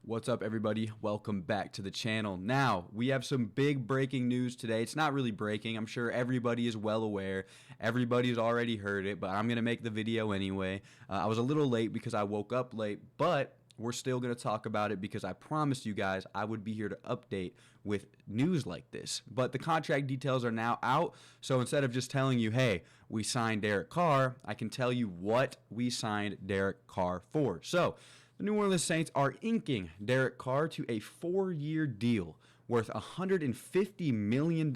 What's up, everybody? Welcome back to the channel. Now, we have some big breaking news today. It's not really breaking. I'm sure everybody is well aware. Everybody's already heard it, but I'm going to make the video anyway. I was a little late because I woke up late, but we're still going to talk about it because I promised you guys I would be here to update with news like this. But the contract details are now out, so instead of just telling you, hey, we signed Derek Carr, I can tell you what we signed Derek Carr for. So, the New Orleans Saints are inking Derek Carr to a 4-year deal worth $150 million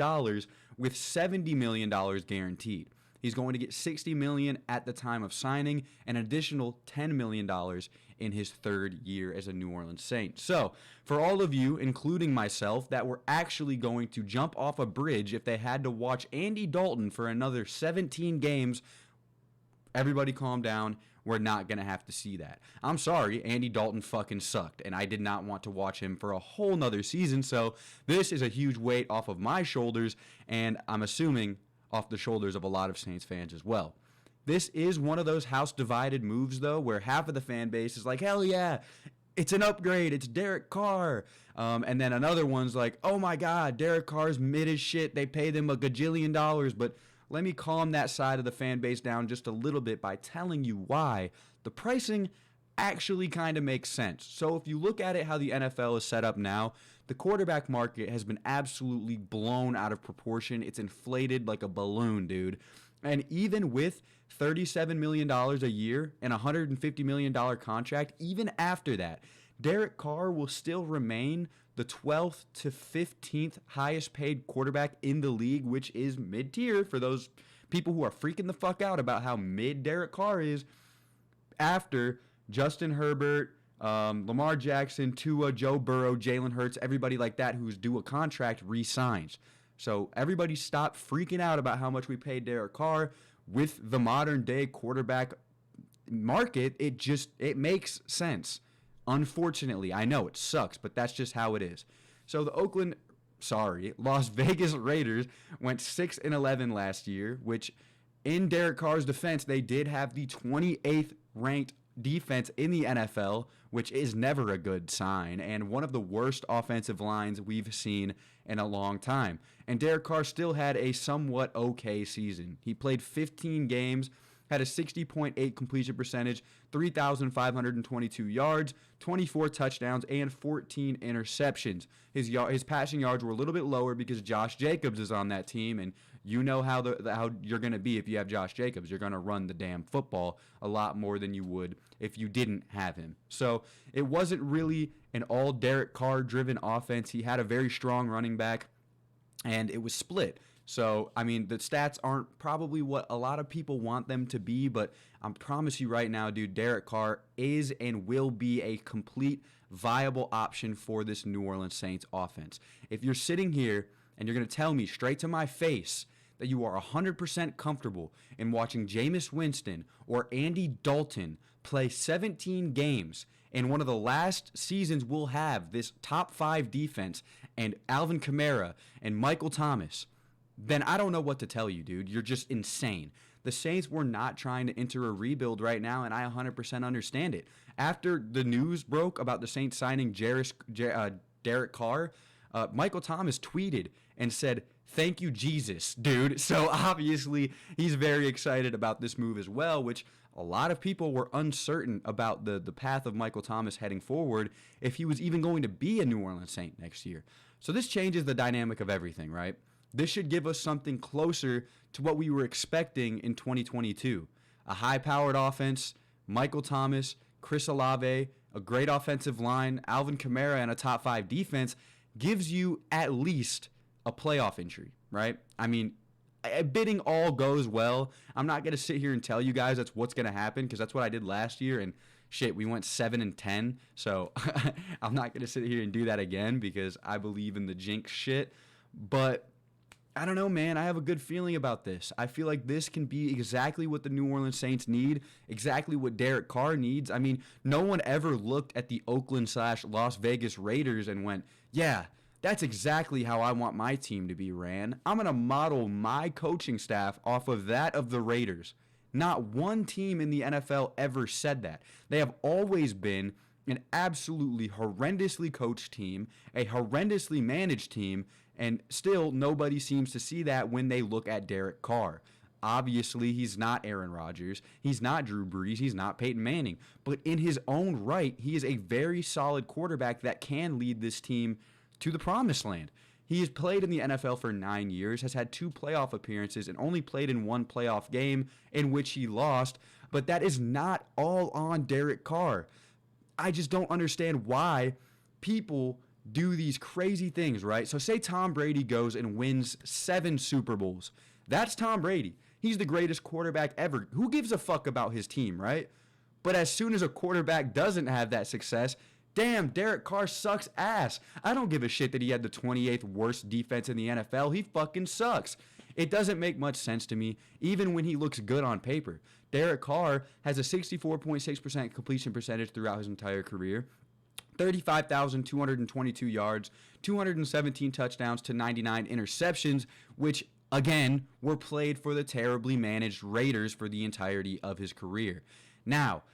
with $70 million guaranteed. He's going to get $60 million at the time of signing, an additional $10 million in his third year as a New Orleans Saint. So, for all of you, including myself, that were actually going to jump off a bridge if they had to watch Andy Dalton for another 17 games, everybody calm down. We're not going to have to see that. I'm sorry, Andy Dalton fucking sucked, and I did not want to watch him for a whole nother season, so this is a huge weight off of my shoulders, and I'm assuming off the shoulders of a lot of Saints fans as well. This is one of those house-divided moves, though, where half of the fan base is like, hell yeah, it's an upgrade, it's Derek Carr. And then another one's like, oh my God, Derek Carr's mid as shit, they paid him $1 gajillion, but let me calm that side of the fan base down just a little bit by telling you why the pricing actually kind of makes sense. So if you look at it how the NFL is set up now, the quarterback market has been absolutely blown out of proportion. It's inflated like a balloon, dude. And even with $37 million a year and a $150 million contract, even after that, Derek Carr will still remain the 12th to 15th highest paid quarterback in the league, which is mid-tier for those people who are freaking the fuck out about how mid Derek Carr is, after Justin Herbert, Lamar Jackson, Tua, Joe Burrow, Jalen Hurts, everybody like that who's due a contract re-signs. So everybody stop freaking out about how much we paid Derek Carr. With the modern day quarterback market, it makes sense. Unfortunately, I know it sucks, but that's just how it is. So the Las Vegas Raiders went 6-11 last year, which in Derek Carr's defense, they did have the 28th ranked defense in the NFL, which is never a good sign, and one of the worst offensive lines we've seen in a long time. And Derek Carr still had a somewhat okay season. He played 15 games, had a 60.8 completion percentage, 3,522 yards, 24 touchdowns, and 14 interceptions. His passing yards were a little bit lower because Josh Jacobs is on that team, and you know how you're going to be if you have Josh Jacobs. You're going to run the damn football a lot more than you would if you didn't have him. So it wasn't really an all Derek Carr-driven offense. He had a very strong running back, and it was split. So, I mean, the stats aren't probably what a lot of people want them to be, but I promise you right now, dude, Derek Carr is and will be a complete viable option for this New Orleans Saints offense. If you're sitting here and you're going to tell me straight to my face that you are 100% comfortable in watching Jameis Winston or Andy Dalton play 17 games in one of the last seasons we'll have this top 5 defense and Alvin Kamara and Michael Thomas, then I don't know what to tell you, dude. You're just insane. The Saints were not trying to enter a rebuild right now, and I 100% understand it. After the news broke about the Saints signing Derek Carr, Michael Thomas tweeted and said, "Thank you, Jesus, dude." So obviously, he's very excited about this move as well, which a lot of people were uncertain about the path of Michael Thomas heading forward, if he was even going to be a New Orleans Saint next year. So this changes the dynamic of everything, right? This should give us something closer to what we were expecting in 2022. A high-powered offense, Michael Thomas, Chris Olave, a great offensive line, Alvin Kamara, and a top 5 defense gives you at least a playoff entry, right? I mean, bidding all goes well. I'm not going to sit here and tell you guys that's what's going to happen, because that's what I did last year, and shit, we went 7-10, so I'm not going to sit here and do that again because I believe in the jinx shit. But I don't know, man. I have a good feeling about this. I feel like this can be exactly what the New Orleans Saints need, exactly what Derek Carr needs. I mean, no one ever looked at the Oakland/Las Vegas Raiders and went, yeah, that's exactly how I want my team to be ran. I'm going to model my coaching staff off of that of the Raiders. Not one team in the NFL ever said that. They have always been an absolutely horrendously coached team, a horrendously managed team, and still nobody seems to see that when they look at Derek Carr. Obviously, he's not Aaron Rodgers. He's not Drew Brees. He's not Peyton Manning. But in his own right, he is a very solid quarterback that can lead this team to the promised land. He has played in the NFL for 9 years, has had 2 playoff appearances, and only played in 1 playoff game in which he lost. But that is not all on Derek Carr. I just don't understand why people do these crazy things, right? So say Tom Brady goes and wins 7 Super Bowls. That's Tom Brady. He's the greatest quarterback ever. Who gives a fuck about his team, right? But as soon as a quarterback doesn't have that success, damn, Derek Carr sucks ass. I don't give a shit that he had the 28th worst defense in the NFL. He fucking sucks. It doesn't make much sense to me, even when he looks good on paper. Derek Carr has a 64.6% completion percentage throughout his entire career, 35,222 yards, 217 touchdowns to 99 interceptions, which again were played for the terribly managed Raiders for the entirety of his career. Now,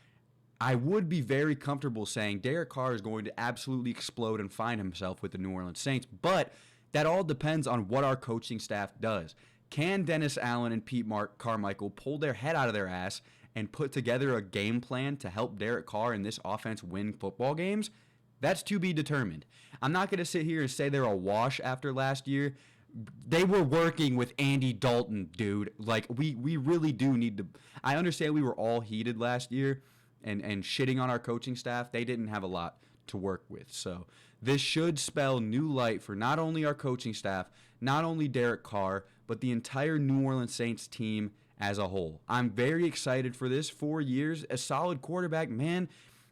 I would be very comfortable saying Derek Carr is going to absolutely explode and find himself with the New Orleans Saints, but that all depends on what our coaching staff does. Can Dennis Allen and Pete Carmichael pull their head out of their ass and put together a game plan to help Derek Carr and this offense win football games? That's to be determined. I'm not going to sit here and say they're a wash after last year. They were working with Andy Dalton, dude. Like, we really do need to. I understand we were all heated last year and shitting on our coaching staff. They didn't have a lot to work with. So this should spell new light for not only our coaching staff, not only Derek Carr, but the entire New Orleans Saints team as a whole. I'm very excited for this. 4 years, a solid quarterback, man.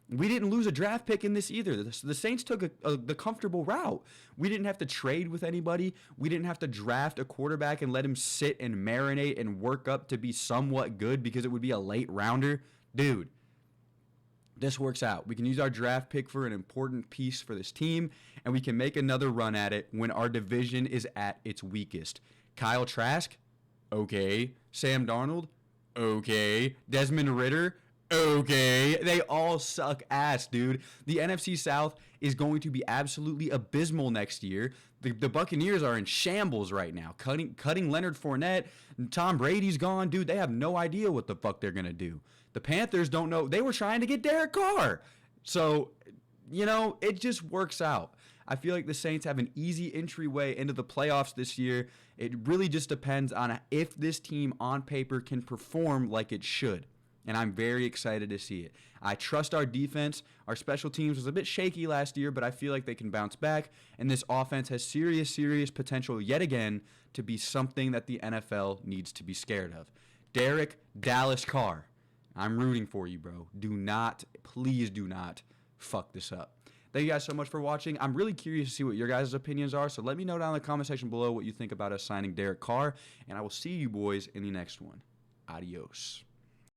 We didn't lose a draft pick in this either. The Saints took the comfortable route. We didn't have to trade with anybody. We didn't have to draft a quarterback and let him sit and marinate and work up to be somewhat good because it would be a late rounder. Dude, this works out. We can use our draft pick for an important piece for this team, and we can make another run at it when our division is at its weakest. Kyle Trask? Okay. Sam Darnold? Okay. Desmond Ridder? Okay. They all suck ass, dude. The NFC South is going to be absolutely abysmal next year. The Buccaneers are in shambles right now. Cutting Leonard Fournette. Tom Brady's gone. Dude, they have no idea what the fuck they're going to do. The Panthers don't know. They were trying to get Derek Carr. So, it just works out. I feel like the Saints have an easy entryway into the playoffs this year. It really just depends on if this team on paper can perform like it should. And I'm very excited to see it. I trust our defense. Our special teams was a bit shaky last year, but I feel like they can bounce back. And this offense has serious potential yet again to be something that the NFL needs to be scared of. Derek Dallas Carr, I'm rooting for you, bro. Please do not fuck this up. Thank you guys so much for watching. I'm really curious to see what your guys' opinions are, so let me know down in the comment section below what you think about us signing Derek Carr, and I will see you boys in the next one. Adios.